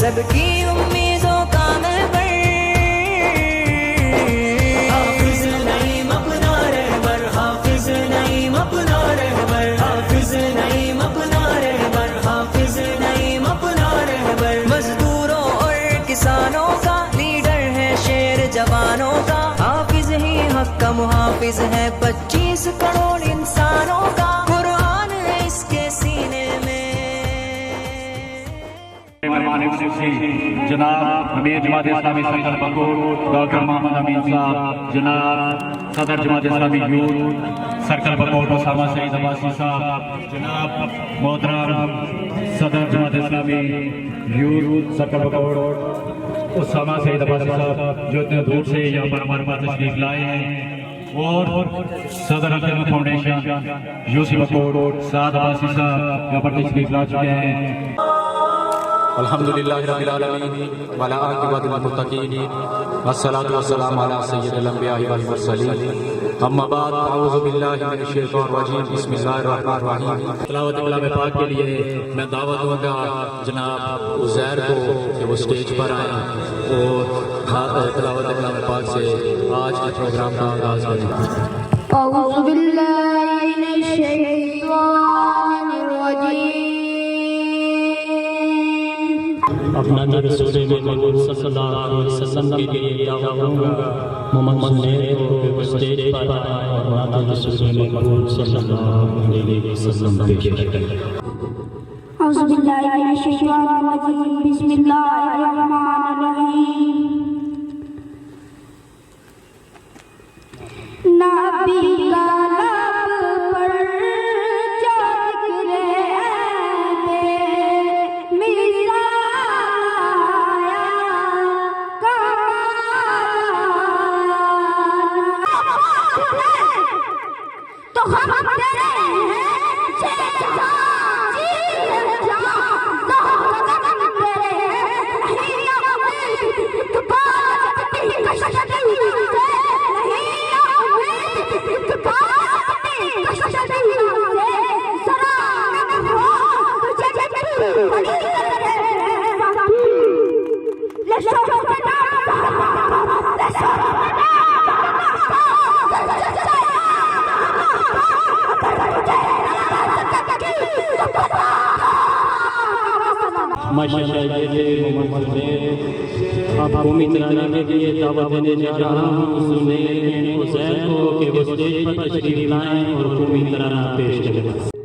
سب کی امیدوں کا محور، حافظ نعیم اپنا رہبر، حافظ نعیم اپنا رہبر، حافظ نعیم اپنا رہبر، حافظ نعیم اپنا رہبر، مزدوروں اور کسانوں کا لیڈر ہے، شیر جوانوں کا، حافظ ہی حق کا محافظ ہے 25 کروڑ انسانوں کا، قرآن ہے اس کے سینے میں۔ جناب امیر جماعت اسلامی سرکل بکور ڈاکٹر محمد امین صاحب، جناب صدر جماعت اسلامی یوتھ سرکل بکور اسامہ سعید عباسی صاحب، جناب محترم صدر جماعت اسلامی یوتھ سرکل بکور اسامہ سعید عباسی صاحب جو اتنے دور سے یہاں پر ہمارے پاس تشریف لائے ہیں، اور صدر الخدمت فاؤنڈیشن یوسی بکور سعد عباسی صاحب یہاں پر تشریف لا چکے ہیں۔ الحمدللہ رب العالمین والعاقبۃ للمتقین والصلاۃ والسلام علی سید الانبیاء والمرسلین، اما بعد اعوذ باللہ من الشیطان الرجیم، بسم اللہ الرحمن الرحیم۔ تلاوت کلام پاک کے لیے میں دعوت دوں گا جناب عزیر کو کہ وہ سٹیج پر آئیں اور تلاوت کلام پاک سے آج کے پروگرام کا آغاز کریں۔ اعوذ باللہ من الشیطان الرجیم۔ اپنا رسول محمد صلی اللہ علیہ وسلم کے لیے دعوت دوں گا محمد نے کو اسٹیج پر آئے اور نعت رسول محمد صلی اللہ علیہ وسلم پیش کریں۔ اعوذ باللہ من الشیطان الرجیم، بسم اللہ الرحمن الرحیم۔ نبی کا لب پر ماشاءاللہ یہ تھے محمد زید۔ آپ قومی ترانے کے لیے دعوت دینے جا رہا ہوں سنیل حسین کو کہ وہ اسٹیج پر تشریف لائیں اور قومی ترانہ پیش کریں۔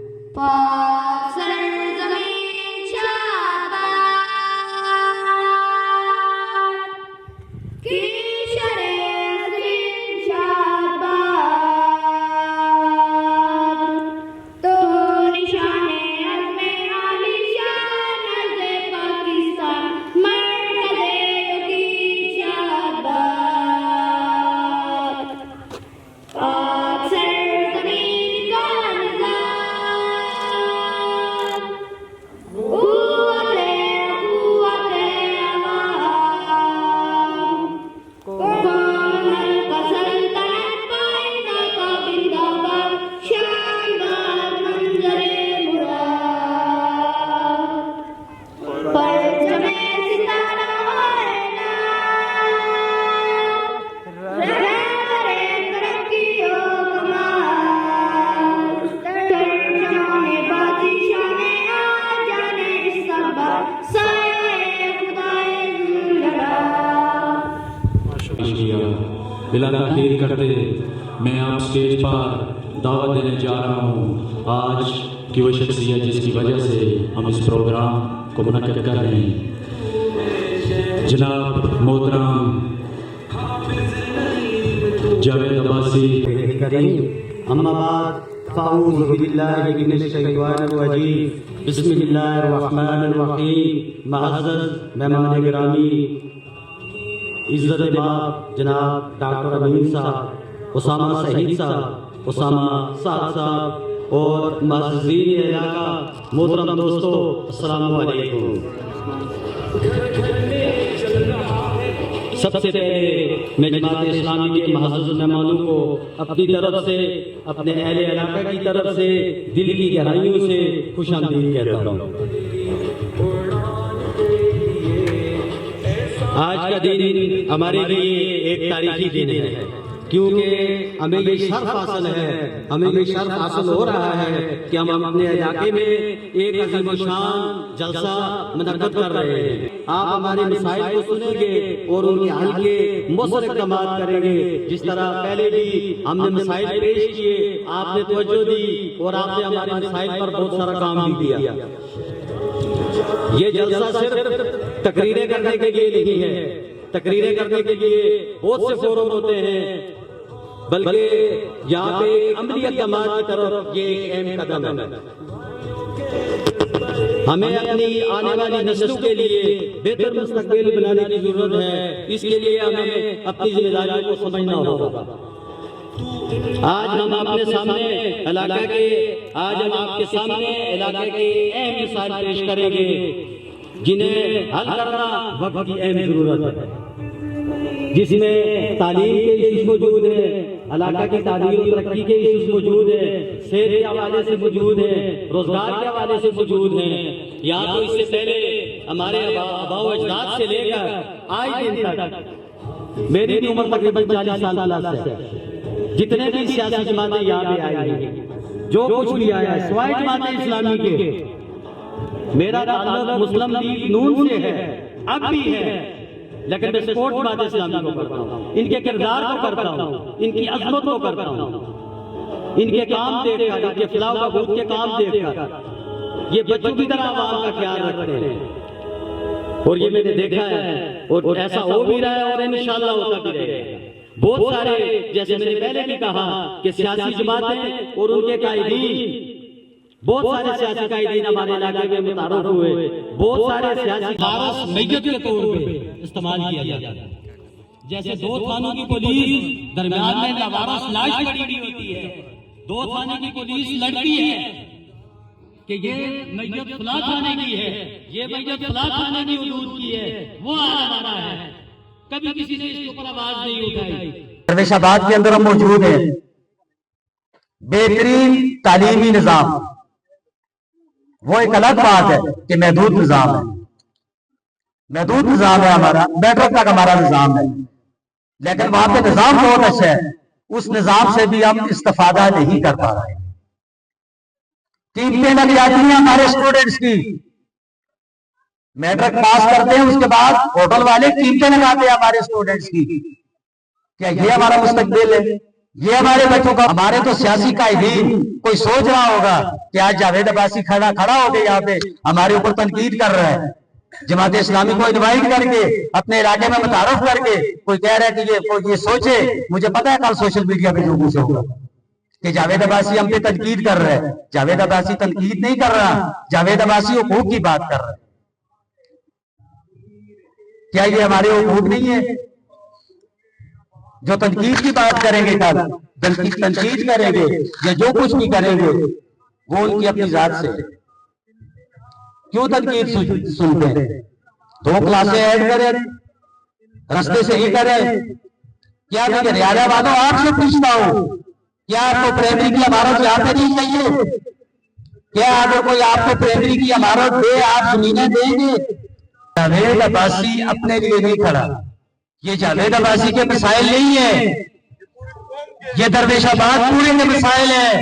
بلا تاخیر کرتے میں آپ سٹیج پر دعوت دینے جا رہا ہوں آج کی وہ شخصیت جس کی وجہ سے ہم اس پروگرام کو منعقد کر رہے ہیں، جناب محترم جاوید عباسی کریم۔ اما بعد فاعوذ باللہ من الشیطان الرجیم، بسم اللہ الرحمن الرحیم۔ معزز مہمان گرامی، عزت باپ جناب ڈاکٹر امین صاحب، اسامہ سعید صاحب، اسامہ سعد صاحب اور معززین علاقہ، محترم دوستو السلام علیکم۔ سب سے پہلے میں جماعت اسلامی کے معزز مہمانوں کو اپنی طرف سے، اپنے اہل علاقہ کی طرف سے دل کی گہرائیوں سے خوش آمدید کہتا ہوں۔ آج کا دن ہمارے لیے ایک تاریخی دن ہے، کیونکہ ہمیں یہ شرف حاصل ہے، ہمیں یہ شرف حاصل ہو رہا ہے کہ ہم اپنے علاقے میں ایک عظیم و شان جلسہ منعقد کر رہے ہیں۔ آپ ہمارے مسائل کو سنیں گے اور ان کے حل کے مؤثر اقدامات کریں گے۔ جس طرح پہلے بھی ہم نے مسائل پیش کیے، آپ نے توجہ دی اور آپ نے ہمارے مسائل پر بہت سارا کام بھی کیا۔ یہ جلسہ صرف تقریریں کرنے کے لیے نہیں ہے، تقریریں کرنے کے لیے بہت سے فورم ہوتے ہیں، بلکہ یہاں پہ ایک عملی اقدامات کی طرف یہ ایک اہم قدم ہے۔ ہمیں اپنی آنے والی نسلوں کے لیے بہتر مستقبل بنانے کی ضرورت ہے، اس کے لیے ہمیں اپنی ذمہ داریوں کو سمجھنا ہوگا۔ آج ہم اپنے سامنے علاقے کے اہم مسائل پیش کریں گے جنہیں حل کرنا وقت کی اہم ضرورت ہے، جس میں تعلیم کے ایشوز موجود ہیں، علاقہ کی تعلیم و ترقی کے ایشوز موجود ہیں، صحت کے حوالے سے موجود ہیں، روزگار کے حوالے سے موجود ہیں۔ یہاں تو اس سے پہلے ہمارے آباء و اجداد سے لے کر آج دن تک، میری بھی عمر تقریباً 40 سال پلس ہے، جتنے بھی سیاسی جماعتیں یہاں پہ آئی ہیں، جو کچھ بھی آیا ہے سوائے جماعت اسلامی کے، میرا تعلق مسلم لیگ نون سے ہے، اب بھی ہے، لیکن میں سپورٹ جماعت اسلامی کو کرتا ہوں، ان کے کردار کو کرتا ہوں، ان کی عظمت کو کرتا ہوں، ان کے کام دیکھ کر، ان کے فلاح و بہبود کے کام دیکھ کر یہ بچوں کی طرح عوام کا خیال رکھتے ہیں، اور یہ میں نے دیکھا ہے اور ایسا ہو بھی رہا ہے اور انشاءاللہ ہوتا بھی رہے گا۔ بہت سارے، جیسے میں نے پہلے بھی کہا کہ سیاسی جماعتیں اور ان کے قائدین، بہت سارے سیاسی قائدین ہمارے علاقے میں متعارف ہوئے، بہت سارے سیاسی وارث میت کے طور پہ استعمال کیا جاتا ہے۔ جیسے دو تھانوں کی پولیس درمیان میں لاوارث لاش پڑی ہوئی ہوتی ہے، دو تھانے کی پولیس لڑتی ہے کہ یہ میت فلاں تھانے کی ہے، یہ میت فلاں تھانے کی حدود کی ہے، وہ آ رہا ہے، کبھی کسی نے اس کے اوپر آواز نہیں اٹھائی۔ درویش آباد کے اندر ہم موجود ہیں، بہترین تعلیمی نظام، وہ ایک الگ بات ہے کہ محدود نظام ہے، محدود نظام ہے ہمارا، میٹرک تک ہمارا نظام ہے، لیکن وہاں پہ نظام بہت اچھا ہے، اس نظام سے بھی ہم استفادہ نہیں کر پا رہے ہیں۔ قیمتیں لگ جاتی ہیں ہمارے اسٹوڈنٹس کی، میٹرک پاس کرتے ہیں، اس کے بعد ہوٹل والے قیمتیں لگاتے ہیں ہمارے اسٹوڈنٹس کی، کیا یہ ہمارا مستقبل ہے؟ یہ ہمارے بچوں کا؟ ہمارے تو سیاسی قائدین کوئی سوچ رہا ہوگا کہ آج جاوید عباسی کھڑا ہو کے یہاں پہ ہمارے اوپر تنقید کر رہا ہے، جماعت اسلامی کو انوائٹ کر کے اپنے علاقے میں متعارف کر کے کوئی کہہ رہا ہے کہ یہ سوچے، مجھے پتا ہے کل سوشل میڈیا پہ جو کچھ ہوگا کہ جاوید عباسی ہم پہ تنقید کر رہا ہے۔ جاوید عباسی تنقید نہیں کر رہا، جاوید عباسی حقوق کی بات کر رہا ہے۔ کیا یہ ہمارے حقوق نہیں ہے؟ جو تنقید کی بات کریں گے، تنقید کریں گے یا جو کچھ بھی کریں گے وہ ان کی اپنی ذات سے، کیوں تنقید سنتے ہیں؟ دو کلاسیں ایڈ کریں، رستے سے ہی کریں۔ کیا کہ ریاضہ والوں آپ سے پوچھتا ہوں، کیا آپ کو پرائمری کی عمارت یہاں پہ نہیں چاہیے؟ کیا اگر کوئی آپ کو پرائمری کی عمارت دے آپ زمینیں دیں گے؟ جاوید عباسی اپنے لیے نہیں کھڑا، یہ جاوید عباسی کے مسائل نہیں ہیں، یہ درویش آباد پورے کے مسائل ہیں۔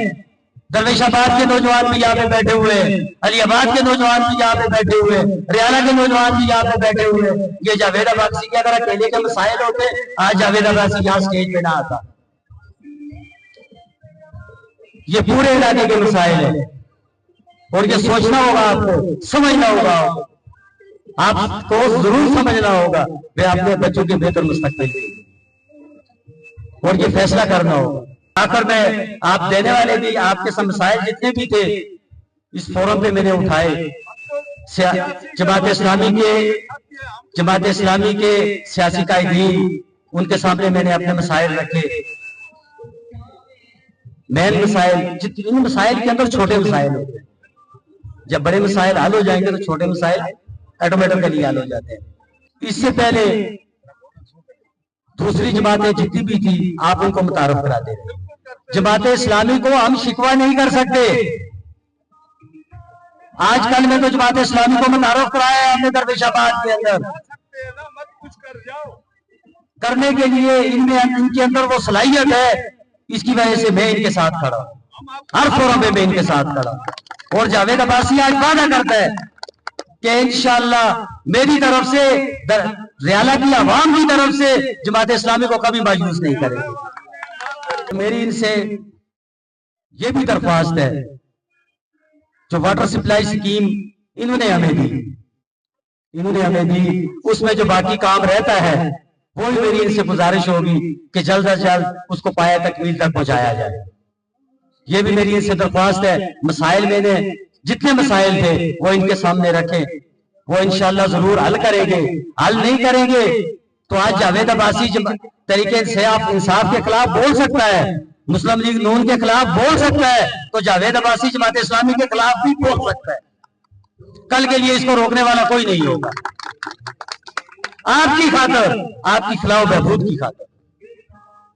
درویش آباد کے نوجوان بھی یہاں پہ بیٹھے ہوئے، علی آباد کے نوجوان بھی یہاں پہ بیٹھے ہوئے، ریالہ کے نوجوان بھی یہاں پہ بیٹھے ہوئے۔ یہ جاوید عباسی کے اگر اکیلے کے مسائل ہوتے آج جاوید عباسی یہاں سٹیج پہ نہ آتا۔ یہ پورے علاقے کے مسائل ہیں اور یہ سوچنا ہوگا، آپ کو سمجھنا ہوگا، آپ کو ضرور سمجھنا ہوگا کہ اپنے بچوں کے بہتر مستقبل کے لیے، اور یہ فیصلہ کرنا ہوگا۔ آخر میں آپ دینے والے بھی، آپ کے سب مسائل جتنے بھی تھے اس فورم پہ میں نے اٹھائے، جماعت اسلامی کے سیاسی قائدین، ان کے سامنے میں نے اپنے مسائل رکھے، مین مسائل، جتنے مسائل کے اندر چھوٹے مسائل ہوتے ہیں، جب بڑے مسائل حل ہو جائیں گے تو چھوٹے مسائل آٹومیٹکلی حل ہو جاتے ہیں۔ اس سے پہلے دوسری جماعتیں جتنی بھی تھی آپ ان کو متعارف کراتے رہے۔ جماعت اسلامی کو ہم شکوہ نہیں کر سکتے، آج کل میں تو جماعت اسلامی کو متعارف کرایا ہے ہم نے درویش آباد کے اندر، کرنے کے لیے ان کے اندر وہ صلاحیت ہے، اس کی وجہ سے میں ان کے ساتھ کھڑا ہوں، ہر فورم پہ میں ان کے ساتھ کھڑا ہوں۔ اور جاوید عباسی آج وعدہ کرتا ہے کہ انشاءاللہ میری طرف سے، ریالہ کی عوام کی طرف سے جماعت اسلامی کو کبھی مایوس نہیں کرے گی۔ میری ان سے یہ بھی درخواست ہے، جو واٹر سپلائی سکیم انہوں نے ہمیں دی، اس میں جو باقی کام رہتا ہے وہی میری ان سے گزارش ہوگی کہ جلد از جلد اس کو پایہ تکمیل تک پہنچایا جائے۔ یہ بھی میری ان سے درخواست ہے۔ مسائل میں نے جتنے مسائل تھے وہ ان کے سامنے رکھیں، وہ انشاءاللہ ضرور حل کریں گے۔ حل نہیں کریں گے تو آج جاوید عباسی طریقے سے آپ انصاف کے خلاف بول سکتا ہے، مسلم لیگ نون کے خلاف بول سکتا ہے، تو جاوید عباسی جماعت اسلامی کے خلاف بھی بول سکتا ہے۔ کل کے لیے اس کو روکنے والا کوئی نہیں ہوگا۔ آپ کی خاطر، آپ کی فلاح و بہبود کی خاطر،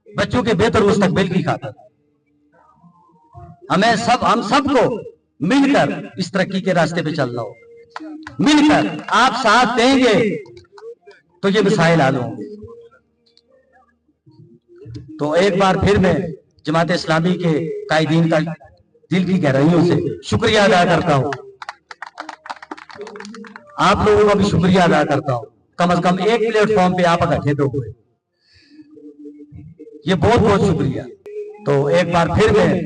بچوں کے بہتر مستقبل کی خاطر ہم سب کو مل کر اس ترقی کے راستے پہ چلنا ہو۔ مل کر آپ ساتھ دیں گے تو یہ مسائل حل ہوں گے۔ تو ایک بار پھر میں جماعت اسلامی کے قائدین کا دل کی گہرائیوں سے شکریہ ادا کرتا ہوں، آپ لوگوں کا بھی شکریہ ادا کرتا ہوں۔ کم از کم ایک پلیٹ فارم پہ آپ اکٹھے تو ہوئے، یہ بہت بہت شکریہ۔ تو ایک بار پھر میں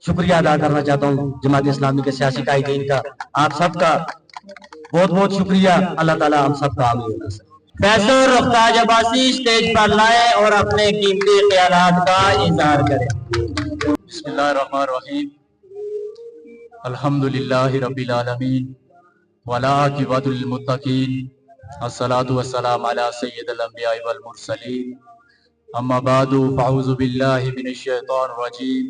شکریہ ادا کرنا چاہتا ہوں جماعت اسلامی کے سیاسی قائدین کا، آپ سب کا بہت بہت شکریہ۔ اللہ تعالیٰ ہم سب کا حامی ہونا۔ فیصل رختاج عباسی اسٹیج پر لائے اور اپنے قیمتی خیالات کا اظہار کریں۔ بسم اللہ الرحمن الرحیم، الحمدللہ رب العالمین والعاقبۃ للمتقین، الصلاۃ والسلام علی سید الانبیاء والمرسلین، اما بعد فاعوذ باللہ من الشیطان الرجیم،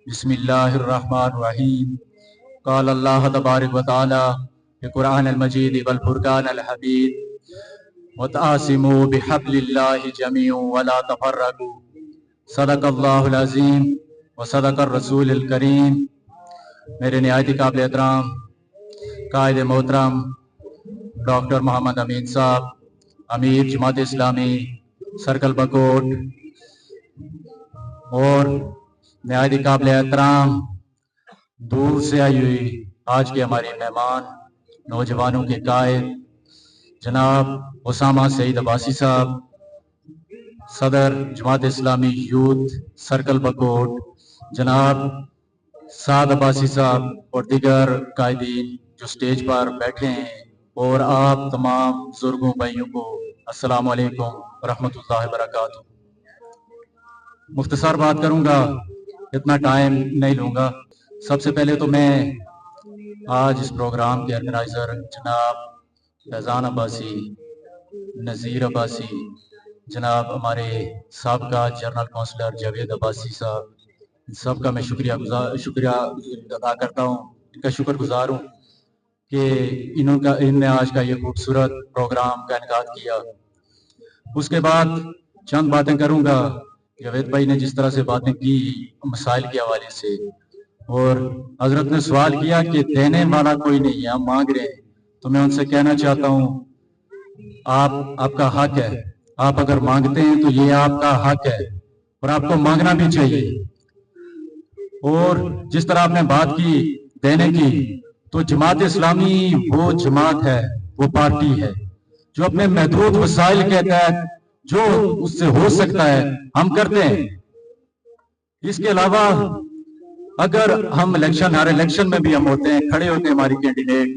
بسم اللہ الرحمن الرحیم۔ قال اللہ تبارک و تعالی فی قرآن المجید والفرقان الحمید، وتعاصموا بحبل اللہ جميعا ولا تفرقوا، صدق اللہ العظیم وصدق الرسول الکریم۔ میرے نہایت قابل احترام قائد محترم ڈاکٹر محمد امین صاحب، امیر جماعت اسلامی سرکل بکوٹ، اور نہایت قابل احترام دور سے آئی ہوئی آج کے ہمارے مہمان، نوجوانوں کے قائد جناب اسامہ سعید عباسی صاحب، صدر جماعت اسلامی یوتھ سرکل بکوٹ جناب سعد عباسی صاحب، اور دیگر قائدین جو سٹیج پر بیٹھے ہیں، اور آپ تمام بزرگوں بھائیوں کو السلام علیکم ورحمۃ اللہ وبرکاتہ۔ مختصر بات کروں گا، اتنا ٹائم نہیں لوں گا۔ سب سے پہلے تو میں آج اس پروگرام کے آرگنائزر جناب فیضان عباسی، نذیر عباسی، جناب ہمارے سابقہ جنرل کونسلر جاوید عباسی صاحب، ان سب کا میں شکریہ ادا کرتا ہوں، ان کا شکر گزار ہوں کہ ان نے آج کا یہ خوبصورت پروگرام کا انعقاد کیا۔ اس کے بعد چند باتیں کروں گا۔ جاوید بھائی نے جس طرح سے باتیں کی مسائل کے حوالے سے، اور حضرت نے سوال کیا کہ دینے والا کوئی نہیں ہے، ہم مانگ رہے ہیں، تو میں ان سے کہنا چاہتا ہوں آپ کا حق ہے، آپ اگر مانگتے ہیں تو یہ آپ کا حق ہے اور آپ کو مانگنا بھی چاہیے۔ اور جس طرح آپ نے بات کی دینے کی، تو جماعت اسلامی وہ جماعت ہے، وہ پارٹی ہے جو اپنے محدود وسائل کے تحت جو اس سے ہو سکتا ہے ہم کرتے ہیں۔ اس کے علاوہ اگر ہم ہر الیکشن میں بھی ہم ہوتے ہیں، کھڑے ہوتے ہیں ہماری کینڈیڈیٹ،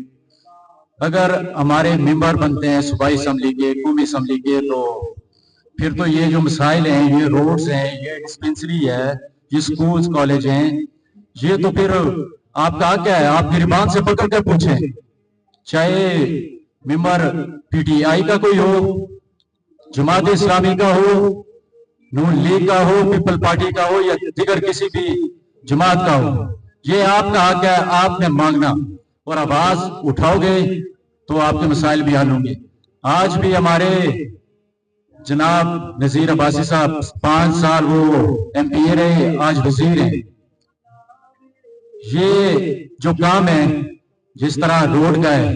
اگر ہمارے ممبر بنتے ہیں صوبائی اسمبلی کے، قومی اسمبلی کے، تو پھر تو یہ جو مسائل ہیں، یہ روڈز ہیں، یہ ڈسپنسری ہے، یہ سکولز کالج ہیں، یہ تو پھر آپ کا حق ہے، آپ گریبان سے پکڑ کے پوچھیں، چاہے ممبر پی ٹی آئی کا کوئی ہو، جماعت اسلامی کا ہو، نون لیگ کا ہو، پیپل پارٹی کا ہو، یا دیگر کسی بھی جماعت کا ہو، یہ آپ کا حق ہے، آپ نے مانگنا، اور آواز اٹھاؤ گے تو آپ کے مسائل بھی حل ہوں گے۔ آج بھی ہمارے جناب نذیر عباسی صاحب 5 سال وہ ایم پی اے رہے، آج وزیر ہیں۔ یہ جو کام ہے، جس طرح روڈ کا ہے،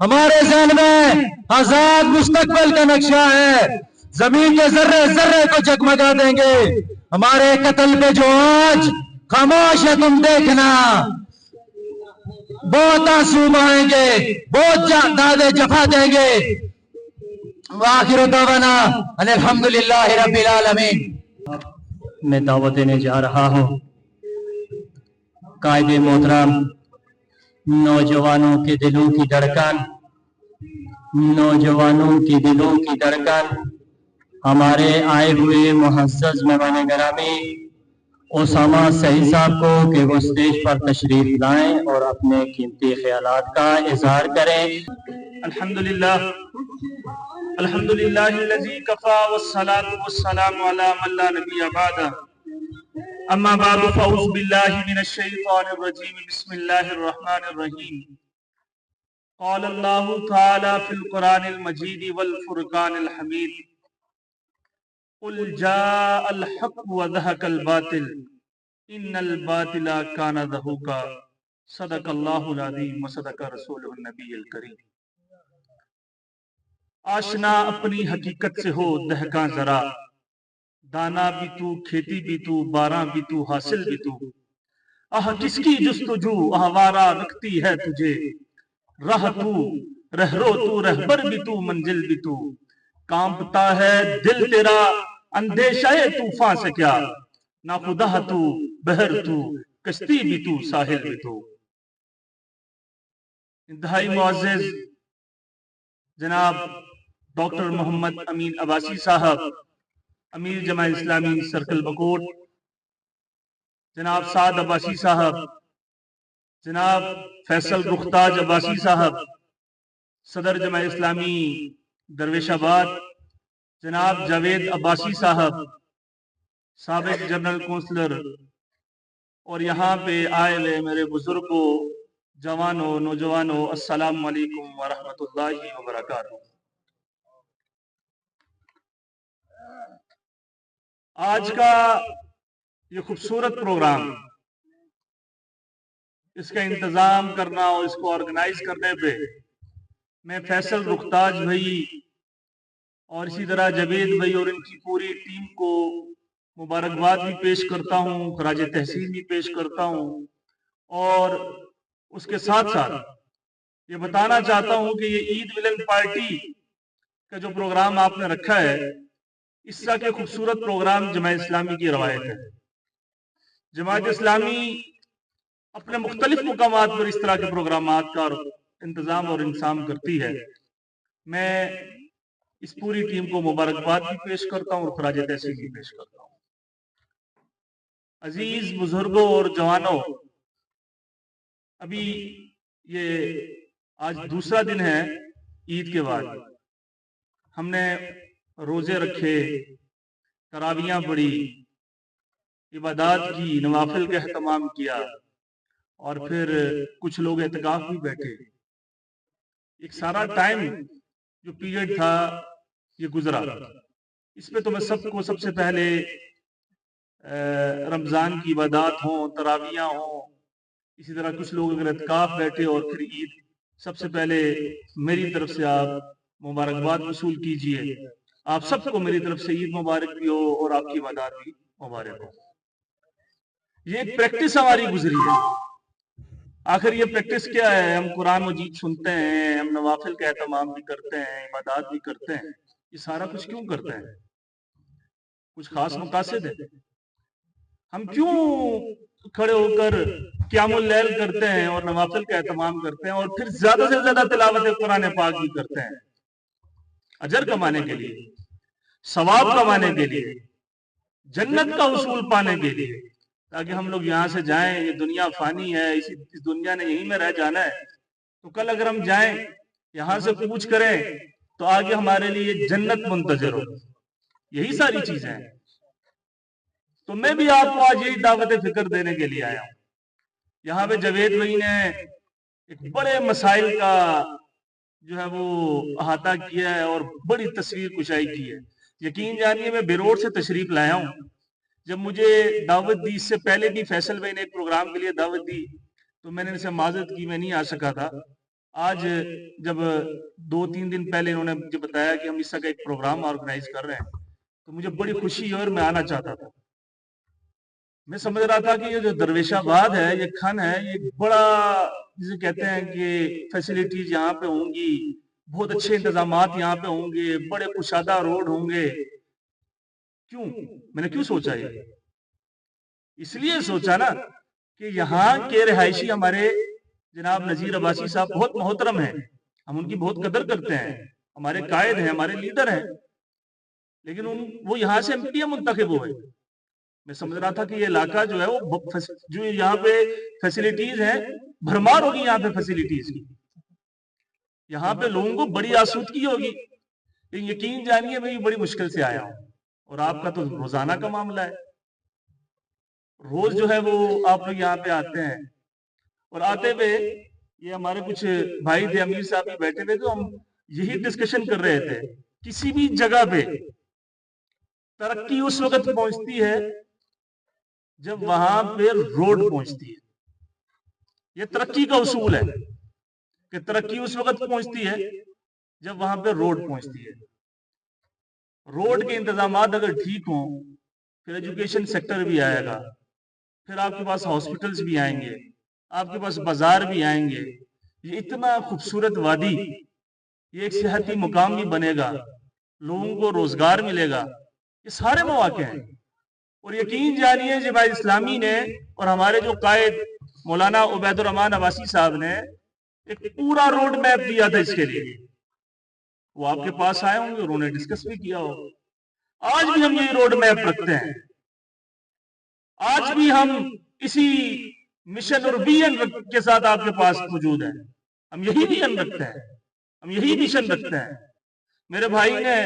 ہمارے ذہن میں آزاد مستقبل کا نقشہ ہے، زمین کے ذرے ذرے کو جگمگا دیں گے۔ ہمارے قتل پہ جو آج خاموش ہے تم دیکھنا، بہت آنسو بہائیں گے، بہت دادے جفا دیں گے۔ وآخر دعوانا ان الحمدللہ رب العالمین۔ میں دعوت دینے جا رہا ہوں قائد محترم، نوجوانوں کے دلوں کی دھڑکن، نوجوانوں کی دلوں کی دھڑکن، ہمارے آئے ہوئے معزز مہمان گرامی اسامہ سعید صاحب کو کہ وہ اسٹیج پر تشریف لائیں اور اپنے قیمتی خیالات کا اظہار کریں۔ الحمدللہ الحمدللہ الذی کفا والصلاة والسلام علی من لا نبی بعدہ، اما بعد فاعوذ باللہ من الشیطان الرجیم، بسم اللہ الرحمن الرحیم۔ قال اللہ تعالی فی القرآن المجید والفرقان الحمید، قل جاء الحق وزهق الباطل ان الباطل کان زہوقا، صدق اللہ العظیم وصدق رسولہ النبی الکریم۔ آشنا اپنی حقیقت سے ہو دہکاں ذرا، دانا بھی تو کھیتی بھی تو باراں بھی تو حاصل بھی تو، کس کی جستجو آوارہ رکھتی ہے تجھے، راہ تو رہرو تو رہبر بھی تو منزل بھی تو، کانپتا ہے دل تیرا اندیشہ طوفان سے کیا، ناخدا تو بحر تو کشتی بھی تو ساحل بھی تو۔ انتہائی معزز جناب ڈاکٹر محمد امین عباسی صاحب، امیر جماعت اسلامی سرکل بکوٹ، جناب سعد عباسی صاحب، جناب فیصل رختاج عباسی صاحب، صدر جماعت اسلامی درویش آباد، جناب جاوید عباسی صاحب، سابق جنرل کونسلر، اور یہاں پہ آئے ہوئے میرے بزرگوں، جوانوں، نوجوانوں، السلام علیکم ورحمۃ اللہ وبرکاتہ۔ آج کا یہ خوبصورت پروگرام، اس کا انتظام کرنا اور اس کو آرگنائز کرنے پہ میں فیصل رختاج بھائی اور اسی طرح جاوید بھائی اور ان کی پوری ٹیم کو مبارکباد بھی پیش کرتا ہوں، خراج تحسین بھی پیش کرتا ہوں، اور اس کے ساتھ ساتھ یہ بتانا چاہتا ہوں کہ یہ عید ملن پارٹی کا جو پروگرام آپ نے رکھا ہے، اس طرح کے خوبصورت پروگرام جماعت اسلامی کی روایت ہے۔ جماعت اسلامی اپنے مختلف مقامات پر اس طرح کے پروگرامات کا انتظام اور انسام کرتی ہے۔ میں اس پوری ٹیم کو مبارکباد بھی پیش کرتا ہوں اور خراج تحسین بھی پیش کرتا ہوں۔ عزیز بزرگوں اور جوانوں، ابھی یہ آج دوسرا دن ہے عید کے بعد، ہم نے روزے رکھے، تراویحاں پڑھی، عبادات کی، نوافل کا اہتمام کیا، اور پھر کچھ لوگ اعتکاف بھی بیٹھے۔ ایک سارا ٹائم جو پیریڈ تھا یہ گزرا، اس پہ تو میں سب کو سب سے پہلے رمضان کی عبادات ہوں، تراویحاں ہوں، اسی طرح کچھ لوگ اگر اعتکاف بیٹھے اور پھر عید، سب سے پہلے میری طرف سے آپ مبارکباد وصول کیجئے۔ آپ سب کو میری طرف سے عید مبارک بھی ہو اور آپ کی عبادات بھی مبارک ہو۔ یہ ایک پریکٹس ہماری گزری ہے۔ آخر یہ پریکٹس کیا ہے؟ ہم قرآن مجید سنتے ہیں، ہم نوافل کا اہتمام بھی کرتے ہیں، عبادات بھی کرتے ہیں، یہ سارا کچھ کیوں کرتے ہیں؟ کچھ خاص مقاصد ہے؟ ہم کیوں کھڑے ہو کر قیام اللیل کرتے ہیں اور نوافل کا اہتمام کرتے ہیں اور پھر زیادہ سے زیادہ تلاوت قرآن پاک بھی کرتے ہیں؟ اجر کمانے کے لیے، ثواب کمانے کے لیے، جنت کا حصول پانے کے لیے، تاکہ ہم لوگ یہاں سے جائیں۔ یہ دنیا فانی ہے، اس دنیا نے یہیں میں رہ جانا ہے، تو کل اگر ہم جائیں یہاں سے کوچ کریں تو آگے ہمارے لیے جنت منتظر ہو۔ یہی ساری چیزیں ہیں۔ تو میں بھی آپ کو آج یہی دعوت فکر دینے کے لیے آیا ہوں۔ یہاں پہ جاوید بھائی نے ایک بڑے مسائل کا جو ہے وہ احاطہ کیا ہے اور بڑی تصویر کشائی کی ہے۔ یقین جانیے میں بیروٹ سے تشریف لایا ہوں۔ جب مجھے دعوت دی، اس سے پہلے بھی فیصل بھائی نے ایک پروگرام کے لیے دعوت دی، تو میں نے ان سے معذرت کی، میں نہیں آ سکا تھا۔ آج جب 2-3 دن پہلے انہوں نے مجھے بتایا کہ ہم اس کا ایک پروگرام آرگنائز کر رہے ہیں تو مجھے بڑی خوشی اور میں آنا چاہتا تھا. میں سمجھ رہا تھا کہ یہ جو درویش آباد ہے، یہ کھن ہے، یہ بڑا جسے کہتے ہیں کہ فیسلٹیز یہاں پہ ہوں گی، بہت اچھے انتظامات یہاں پہ ہوں گے، بڑے کشادہ روڈ ہوں گے. کیوں میں نے کیوں سوچا یہ؟ اس لیے سوچا نا کہ یہاں کے رہائشی ہمارے جناب نذیر عباسی صاحب بہت محترم ہیں، ہم ان کی بہت قدر کرتے ہیں، ہمارے قائد ہیں، ہمارے لیڈر ہیں، لیکن وہ یہاں سے ایم پی منتخب ہوئے. میں سمجھ رہا تھا کہ یہ علاقہ جو ہے وہ جو یہاں پہ فیسلٹیز ہیں بھرمار ہوگی، یہاں پہ فیسلٹیز کی، یہاں پہ لوگوں کو بڑی آسودگی ہوگی. لیکن یقین جانیے میں بڑی مشکل سے آیا ہوں، اور آپ کا تو روزانہ کا معاملہ ہے، روز جو ہے وہ آپ لوگ یہاں پہ آتے ہیں. اور آتے ہوئے یہ ہمارے کچھ بھائی تھے، امیر صاحب بھی بیٹھے ہوئے، تو ہم یہی ڈسکشن کر رہے تھے. کسی بھی جگہ پہ ترقی اس وقت پہنچتی ہے جب وہاں پہ روڈ پہنچتی ہے. یہ ترقی کا اصول ہے کہ ترقی اس وقت پہنچتی ہے جب وہاں پہ روڈ پہنچتی ہے. روڈ کے انتظامات اگر ٹھیک ہوں پھر ایجوکیشن سیکٹر بھی آئے گا، پھر آپ کے پاس ہاسپٹلز بھی آئیں گے، آپ کے پاس بازار بھی آئیں گے. یہ اتنا خوبصورت وادی، یہ ایک سیاحتی مقام بھی بنے گا، لوگوں کو روزگار ملے گا. یہ سارے مواقع ہیں. اور یقین جانیے جماعت اسلامی نے اور ہمارے جو قائد مولانا عبید الرحمان عباسی صاحب نے ایک پورا روڈ میپ دیا تھا اس کے لیے. وہ آپ کے پاس آئے ہوں گے اور انہوں نے ڈسکس بھی کیا ہو. آج بھی ہم یہی روڈ میپ رکھتے ہیں، آج بھی ہم اسی مشن اور ویژن کے ساتھ آپ کے پاس موجود ہیں. ہم یہی ویژن رکھتے ہیں، ہم یہی مشن رکھتے ہیں. میرے بھائی نے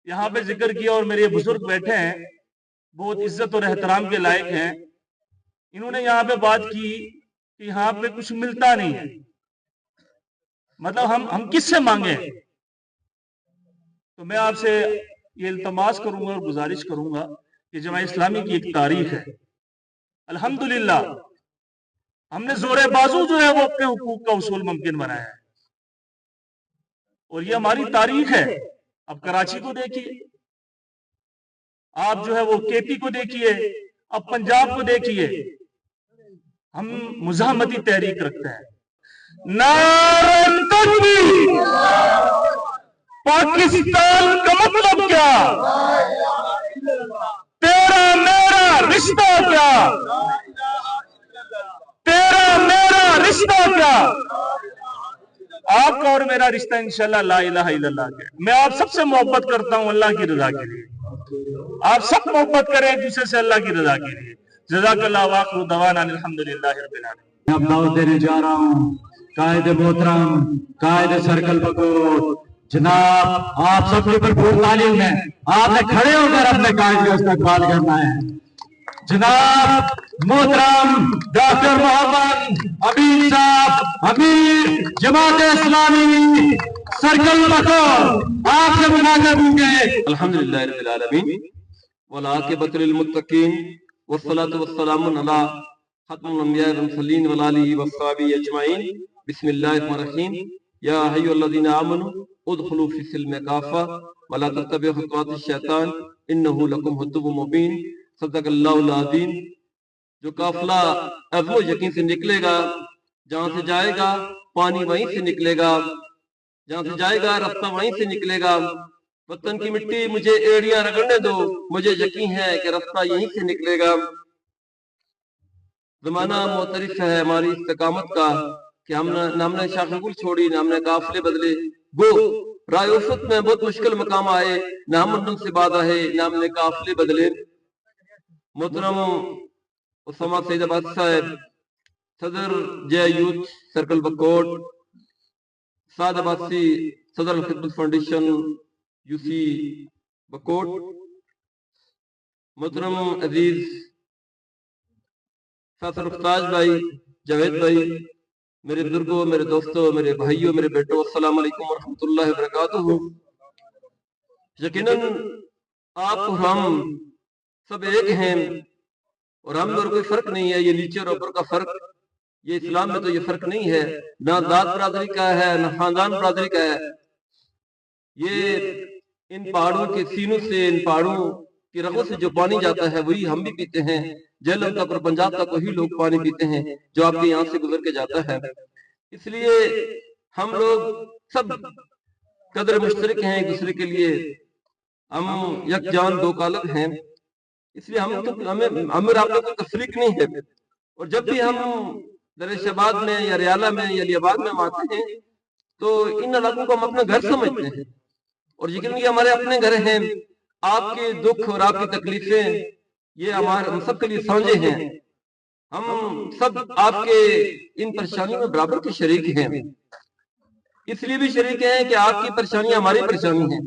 یہاں پہ ذکر کیا اور میرے بزرگ بیٹھے ہیں، بہت عزت اور احترام کے لائق ہیں. انہوں نے یہاں پہ بات کی کہ یہاں پہ کچھ ملتا نہیں ہے، مطلب ہم کس سے مانگیں؟ تو میں آپ سے یہ التماس کروں گا اور گزارش کروں گا کہ جماعت اسلامی کی ایک تاریخ ہے، الحمدللہ ہم نے زور بازو جو ہے وہ اپنے حقوق کا اصول ممکن بنایا ہے، اور یہ ہماری تاریخ ہے. اب کراچی کو دیکھیے، آپ جو ہے وہ کے پی کو دیکھیے، اب پنجاب کو دیکھیے. ہم مزاحمتی تحریک رکھتے ہیں. نعرہ تکبیر! پاکستان کا مطلب کیا؟ تیرا میرا رشتہ کیا؟ تیرا میرا رشتہ کیا؟ آپ کا اور میرا رشتہ انشاءاللہ لا الہ الا اللہ کے. میں آپ سب سے محبت کرتا ہوں اللہ کی رضا کے لیے. آپ سب محبت کریں ایک دوسرے سے اللہ کی رضا کے لیے. جزاک اللہ وآخر دعوانا الحمدللہ رب العالمین. اب دعوت دینے جا رہا ہوں قائد محترم، قائد سرکل بکوٹ جناب، آپ سب کے پر بھول تعلیم ہے، آپ نے کھڑے ہو کر اپنے قائد کا استقبال کرنا ہے. جناب محترم ڈاکٹر محمد امین صاحب، امیر جماعت اسلامی سرکل بکوٹ، آپ سے مناظر ہوں گے. الحمدللہ رب العالمین والعاقبۃ للمتقین والصلاۃ والسلام علی ختم الانبیاء والمرسلین وعلی آلہ وصحبہ اجمعین. بسم اللہ الرحمن الرحیم. یا ایھا الذین آمنوا ادخلوا فی السلم کافہ ولا تتبعوا خطوات الشیطان انہ لکم عدو مبین. صدق اللہ العظیم. جو قافلہ عزم و یقین سے نکلے گا، جہاں سے جائے گا پانی وہیں سے نکلے گا، جہاں سے جائے گا رستہ وہیں سے نکلے گا. وطن کی مٹی مجھے ایڑیاں رگڑنے دو، مجھے یقین ہے کہ رستہ یہیں سے نکلے گا. زمانہ معترف ہے ہماری استقامت کا کہ ہم نے شاخ گل چھوڑی، نہ ہم نے قافلے بدلے. گو رائے افت میں بہت مشکل مقام آئے، نہ ہم ان سے بات آئے، نہ ہم نے قافلے بدلے. محترم اسامہ سید عباسی صاحب، صدر جے یوتھ سرکل بکوٹ، سعد عباسی صدر الخدمت فاؤنڈیشن یو سی بکوٹ، محترم عزیز فیصل افتاج بھائی، جاوید بھائی، میرے بزرگوں، میرے دوستوں، میرے بھائیوں، میرے بیٹوں، السلام علیکم ورحمۃ اللہ وبرکاتہ. یقیناً آپ اور ہم سب ایک ہیں، اور ہم اور کوئی فرق نہیں ہے. یہ نیچے اور اوپر کا فرق یہ اسلام میں تو یہ فرق نہیں ہے، نہ ذات برادری کا ہے نہ خاندان برادری کا ہے. یہ ان پہاڑوں کے سینوں سے، ان پہاڑوں کی رگوں سے جو پانی جاتا ہے وہی ہم بھی پیتے ہیں. جہلم تک اور پنجاب تک وہی لوگ پانی پیتے ہیں جو آپ کے یہاں سے گزر کے جاتا ہے. اس لیے ہم لوگ سب قدر مشترک ہیں ایک دوسرے کے لیے، ہم یک جان دو کالب ہیں. اس لیے ہمیں اور آپ لوگ کو تفریق نہیں ہے. اور جب بھی ہم درش آباد میں یا ریالہ میں یا علی آباد میں آتے ہیں تو ان علاقوں کو ہم اپنا گھر سمجھتے ہیں، اور یقیناً یہ ہمارے اپنے گھر ہیں. آپ کے دکھ اور آپ کی تکلیفیں یہ ہم سب کے لیے سانجھے ہیں. ہم سب آپ کے ان پریشانیوں میں برابر کے شریک ہیں. اس لیے بھی شریک ہیں کہ آپ کی پریشانیاں ہماری پریشانی ہیں،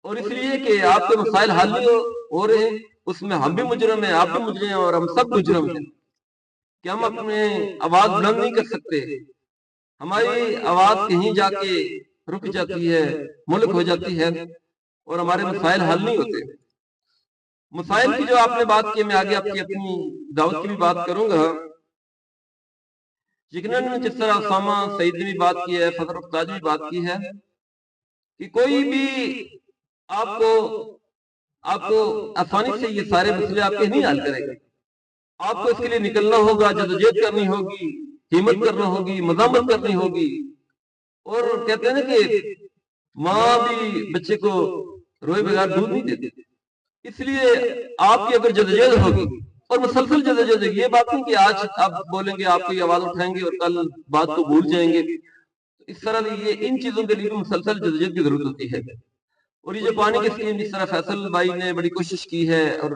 اور اس لیے کہ آپ کے مسائل حل نہیں ہو رہے ہیں اس میں ہم بھی مجرم ہیں، آپ بھی مجرم ہیں، اور ہم سب مجرم ہیں کہ ہم اپنے آواز بلند نہیں کر سکتے. ہماری آواز کہیں جا کے رک جاتی ہے، ملک ہو جاتی ہے، اور ہمارے مسائل حل نہیں ہوتے. مسائل کی جو آپ نے بات کی، میں آگے آپ کی اپنی دعوت کی بھی بات کروں گا. یقیناً جس طرح اسامہ سعید نے بھی بات کی ہے، فضل افتاد بھی بات کی ہے کہ کوئی بھی آپ کو آسانی سے یہ سارے مسئلے آپ کے نہیں حل کرے گا. آپ کو اس کے لیے نکلنا ہوگا، جدوجہد کرنی ہوگی، ہمت کرنا ہوگی، مزاحمت کرنی ہوگی. اور کہتے ہیں نا کہ ماں بھی بچے کو روئے بغیر دودھ نہیں دیتی. اس لیے آپ کی اگر جدوجہد ہوگی اور مسلسل جدوجہد ہوگی، یہ بات نہیں کہ آج آپ بولیں گے، آپ کو یہ آواز اٹھائیں گے اور کل بات کو بھول جائیں گے. اس طرح یہ ان چیزوں کے لیے مسلسل جدوجہد کی ضرورت ہوتی ہے. اور یہ جو پانی کی اسکیم جس طرح فیصل بھائی نے بڑی کوشش کی ہے، اور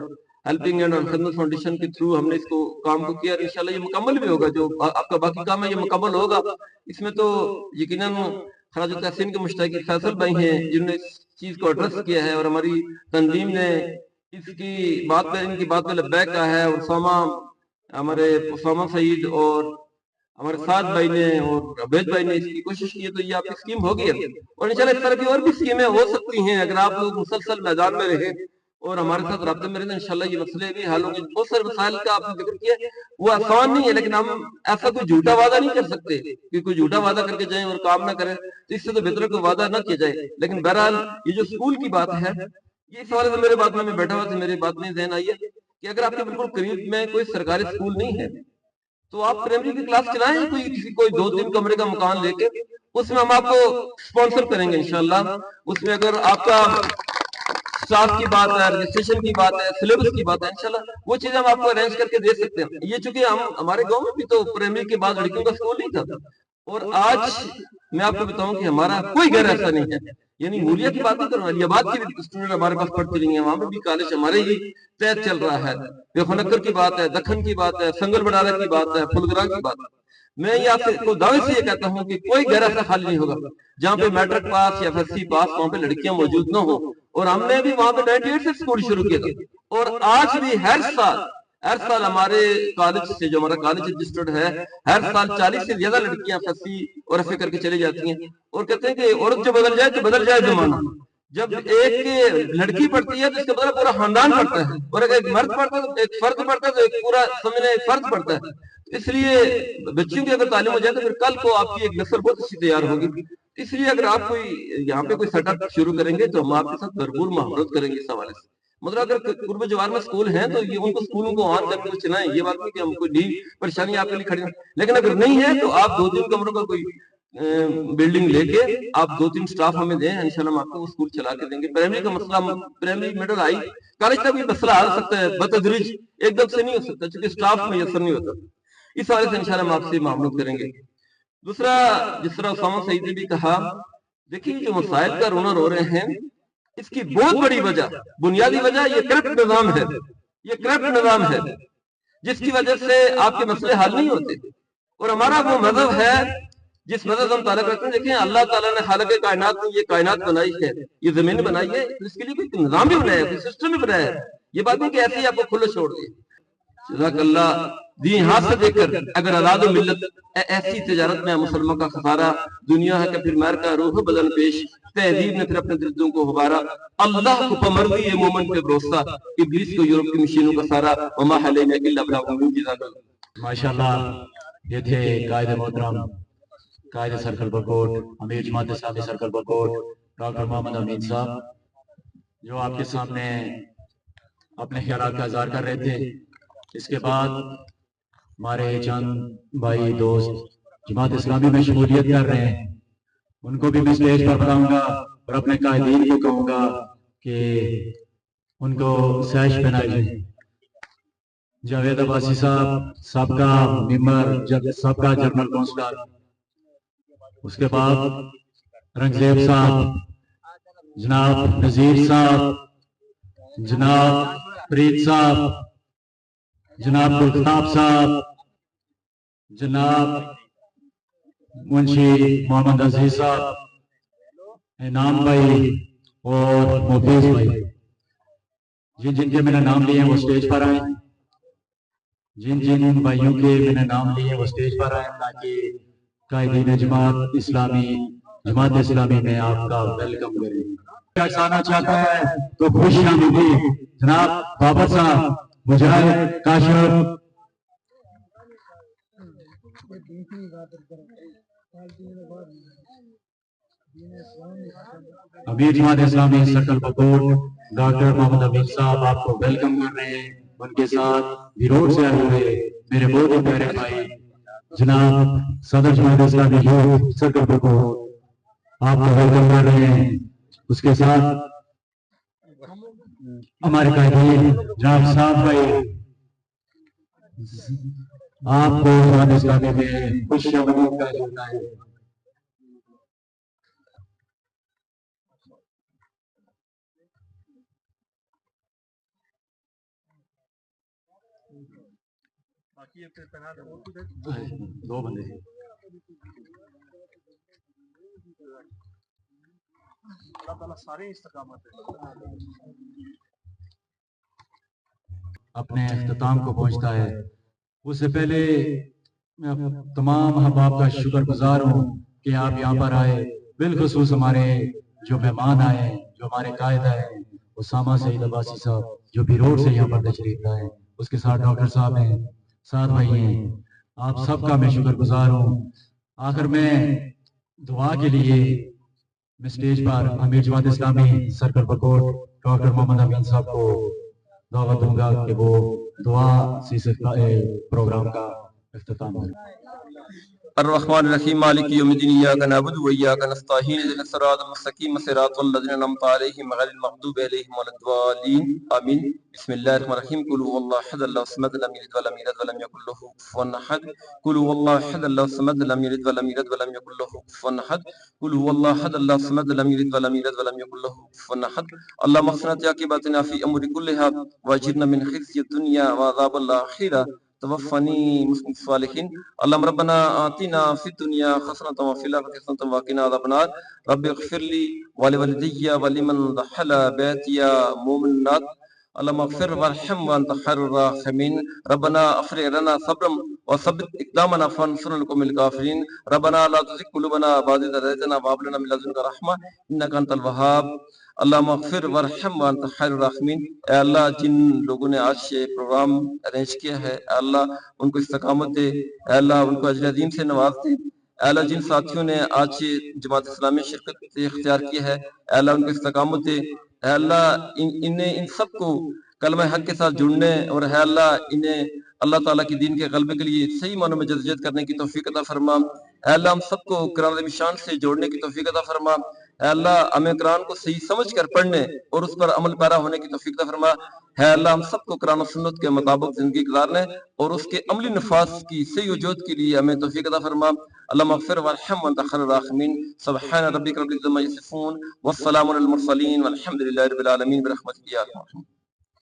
ہیلپنگ اینڈ اور خدمت فاؤنڈیشن کے تھرو ہم نے اس کو کام کو کیا، اور انشاءاللہ یہ مکمل بھی ہوگا. جو آپ کا باقی کام ہے یہ مکمل ہوگا. اس میں تو یقیناً خراج تحسین کے مشتاق فیصل بھائی ہیں جنہوں نے اس چیز کو ایڈریس کیا ہے، اور ہماری تنظیم نے اس کی بات پہ ان کی بات پہ لبیک کہا ہے. اور ہمارے اسامہ سعید اور ہمارے سعد بھائی نے اور عبید بھائی نے اس کی کوشش کی ہے، تو یہ آپ کی اسکیم ہوگی. اور انشاءاللہ اس طرح کی اور بھی اسکیمیں ہو سکتی ہیں اگر آپ لوگ مسلسل میدان میں رہیں اور ہمارے ساتھ رابطے میں رہیں. انشاءاللہ یہ مسئلے بھی حل ہوں گے. بہت سارے مسائل کا آپ نے ذکر کیا، وہ آسان نہیں ہے، لیکن ہم ایسا کوئی جھوٹا وعدہ نہیں کر سکتے کہ کوئی جھوٹا وعدہ کر کے جائیں اور کام نہ کریں. تو اس سے تو بہتر کوئی وعدہ نہ کیا جائے. لیکن بہرحال یہ جو اسکول کی بات ہے، یہ اس حوالے سے میرے بات میں بیٹھا ہوا تھا، میری بات میں ذہن آئی ہے کہ اگر آپ کے بالکل قریب میں کوئی سرکاری اسکول نہیں ہے تو آپ پرائمری کی کلاس چلائیں، کوئی 2-3 کمرے کا مکان لے کے. اس میں ہم آپ کو سپانسر کریں گے انشاءاللہ. اس میں اگر آپ کا اسٹاف کی بات ہے، رجسٹریشن کی بات ہے، سلیبس کی بات ہے، انشاءاللہ وہ چیزیں ہم آپ کو ارینج کر کے دے سکتے ہیں. یہ چونکہ ہمارے گاؤں میں بھی تو پرائمری کے بعد لڑکیوں کا اسکول نہیں تھا، اور آج میں آپ کو بتاؤں کہ ہمارا کوئی گھر ایسا نہیں ہے. یعنی مولیہ کی بات نہیں کروں، علی آباد کی بھی اسٹوڈنٹ ہمارے پاس پڑھتی رہی ہیں، وہاں پہ بھی کالج ہمارے ہی تحت چل رہا ہے. خنکر کی بات ہے، دکن کی بات ہے، سنگل بڑالہ کی بات ہے، پھلگرا کی بات ہے. میں یہ آپ سے دعوے سے یہ کہتا ہوں کہ کوئی گھر ایسا خالی نہیں ہوگا جہاں پہ میٹرک پاس یا FSC پاس وہاں پہ لڑکیاں موجود نہ ہو. اور ہم نے بھی وہاں پہ 98 سے اسکول شروع کیا تھا، اور آج بھی ہر سال ہمارے کالج سے، جو ہمارا کالج رجسٹرڈ ہے، ہر سال 40 سے زیادہ لڑکیاں FSC اور FA کر کے چلی جاتی ہیں. اور کہتے ہیں کہ عورت جو بدل جائے تو بدل جائے زمانہ. جب ایک لڑکی پڑھتی ہے تو اس کا بدلہ پورا خاندان پڑھتا ہے، اور اگر ایک مرد پڑھتا ہے تو ایک فرد پڑھتا ہے، تو ایک پورا سمجھنے ایک فرد پڑھتا ہے. اس لیے بچوں کی اگر تعلیم ہو جائے تو پھر کل کو آپ کی ایک نسل بہت اچھی تیار ہوگی. اس لیے اگر آپ کوئی یہاں پہ کوئی سیٹ اپ شروع کریں گے تو ہم آپ کے ساتھ بھرپور محبت کریں گے اس حوالے سے. مطلب اگر قرب جوار میں اسکول ہیں تو یہ ان کو اسکولوں کو آن کر کے چلائیں. یہ بات نہیں کہ ہم کوئی نئی پریشانی آپ کے لیے کھڑی ہیں، لیکن اگر نہیں ہے تو آپ 2-3 کمروں کا کوئی بلڈنگ لے کے آپ 2-3 سٹاف ہمیں دیں، انشاءاللہ ہم آپ کو اسکول چلا کے دیں گے. پرائمری کا مسئلہ، پرائمری مڈل ہائی کالج تک بھی مسئلہ حل سکتا ہے بتدریج، ایک دم سے نہیں ہو سکتا چونکہ سٹاف میسر نہیں ہوتا. اس حوالے سے انشاءاللہ ہم آپ سے معاملات کریں گے. دوسرا، جس طرح اسامہ سعید نے بھی کہا، دیکھیں جو مسائل کا رونا رو رہے ہیں اس کی بہت بڑی وجہ، بنیادی وجہ یہ کرپٹ نظام ہے. یہ کرپٹ نظام ہے جس کی وجہ سے آپ کے مسئلے حل نہیں ہوتے. اور ہمارا وہ مذہب ہے جس مذہب ہم تعلق رکھتے ہیں. دیکھیں اللہ تعالیٰ نے خالق کائنات میں یہ کائنات بنائی ہے، یہ زمین بنائی ہے، اس کے لیے کوئی نظام بھی بنایا ہے، کوئی سسٹم بھی بنایا ہے. یہ بات نہیں کہ ایسے ہی آپ کو کھلے چھوڑ دیں. جزاک اللہ. دین ہاتھ سے دیکھ کر اگر آزاد و ملت ایسی تجارت میں مسلمان کا خسارہ، دنیا ہے کہ پھر میر کا روح بدن پیش، تہذیب نے پھر اپنے دردوں کو ہبارا، اللہ کو پمردی ہے مومن پہ بھروسہ، ابلیس کو یورپ کی مشینوں کا سارا، وما علینا الا البلاغ المبین. ماشاءاللہ یہ تھے قائد محترم قائد سرکل بکوٹ امیر جماعت اسلامی سرکل بکوٹ ڈاکٹر محمد امین صاحب، جو آپ کے سامنے اپنے خیالات کا اظہار کر رہے تھے۔ اس کے بعد ہمارے چند بھائی دوست جماعت اسلامی میں شمولیت کر رہے ہیں، ان کو بھی میں اسٹیج پر بلاؤں گا اور اپنے قائدین کو کہوں گا کہ ان کو سیش پہنائی جائے۔ جاوید عباسی صاحب سابقہ ممبر سابقہ جنرل کونسلر، اس کے بعد رنگزیب صاحب، جناب نذیر صاحب، جناب فرید صاحب، جناب گلفتاب صاحب، جناب منشی محمد عزیز صاحب، انعام بھائی اور مفیز بھائی، جن کے میں نے نام لیے ہیں وہ اسٹیج پر آئیں۔ جن بھائیوں کے میں نے نام لیے وہ اسٹیج پر آئیں تاکہ قائدین جماعت اسلامی میں آپ کا ویلکم کریں۔ آنا چاہتا ہے تو خوش آمدید جناب بابر صاحب، مجاہد کاشف۔ امیر جماعت اسلامی سرکل بکوٹ ڈاکٹر محمد امین صاحب آپ کو ویلکم کر رہے ہیں۔ ان کے ساتھ بیروٹ سے آئے ہوئے میرے بہت ہی پیارے بھائی جناب صدر جماعت اسلامی یوتھ سرکل بکوٹ آپ کو ویلکم کر رہے ہیں۔ اس کے ساتھ ہمارے قائدین جناب صاحب بھائی آپ کو جماعت اسلامی میں خوش آمدید کا جوڑنا ہے۔ دو بندے اللہ تعالیٰ سارے استقامت ہے۔ اپنے اختتام کو پہنچتا ہے، اس سے پہلے میں تمام احباب کا شکر گزار ہوں کہ آپ یہاں پر آئے، بالخصوص ہمارے جو مہمان آئے، جو ہمارے قائد آئے اسامہ سعید عباسی صاحب جو بیروٹ سے یہاں پر تشریف لائے، اس کے ساتھ ڈاکٹر صاحب ہیں، ساتھ بھائی ہیں، آپ سب کا میں شکر گزار ہوں۔ آخر میں دعا کے لیے میں اسٹیج پر امیر جماعت اسلامی سرکل بکوٹ ڈاکٹر محمد امین صاحب کو دعوت دوں گا کہ وہ دعا سے پروگرام کا اختتام کریں۔ الرحمن الرحیم مالک یوم الدین ایاک نعبد و ایاک نستعین اهدنا الصراط المستقیم صراط الذین انعمت علیہم غیر المغضوب علیہم ولا الضالین آمین۔ بسم اللہ الرحمن الرحیم قل هو اللہ احد اللہ الصمد لم یلد ولم یولد ولم یکن له کفوا احد قل هو اللہ احد اللہ الصمد لم یلد ولم یولد ولم یکن له کفوا احد قل هو اللہ احد اللہ الصمد لم یلد ولم یولد ولم یکن له کفوا احد اللهم احسن عاقبتنا فی امور کلها واجرنا من خزي الدنيا وعذاب الاخرة توفني مسلم الصالحين اللهم ربنا آتنا في الدنيا حسنة وفي الآخرة حسنة وقنا عذاب النار رب اغفر لي ولوالدي ولمن دخل بيتي مؤمنات اللهم اغفر وارحم وانت خير الراحمين ربنا افرغ لنا صبرا وثبت اقدامنا فانصرنا القوم الكافرين ربنا لا تزغ قلوبنا بعد إذ هديتنا وهب لنا من لدنك رحمة انك انت الوهاب اللهم اغفر وارحم وانت خیر الراحمین۔ اے اللہ جن لوگوں نے آج یہ پروگرام ارینج کیا ہے اے اللہ ان کو استقامت دے، اے اللہ ان کو اجر عظیم سے نواز دے، اے اللہ جن ساتھیوں نے آج یہ جماعت اسلامی شرکت اختیار کی ہے اے اللہ ان کو استقامت دے، اے اللہ ان سب کو کلمہ حق کے ساتھ جڑنے اور اے اللہ انہیں اللہ تعالیٰ کی دین کے غلبے کے لیے صحیح معنوں میں جدوجہد کرنے کی توفیق عطا فرما۔ اے اللہ ہم سب کو قرآن شان سے جوڑنے کی توفیق عطا فرما۔ اے اللہ ہمیں قرآن کو صحیح سمجھ کر پڑھنے اور اس پر عمل پیرا ہونے کی توفیق عطا فرما۔ اے اللہ ہم سب کو قرآن و سنت کے مطابق زندگی گزارنے اور اس کے عملی نفاذ کی صحیح وجود کے لیے ہمیں توفیق عطا فرما۔ اللہم اغفر وارحم وانت خیر الراحمین۔ سبحان ربک رب العزۃ عما یصفون والسلام علی المرسلین والحمد للہ رب العالمین برحمتک یا ارحم الراحمین۔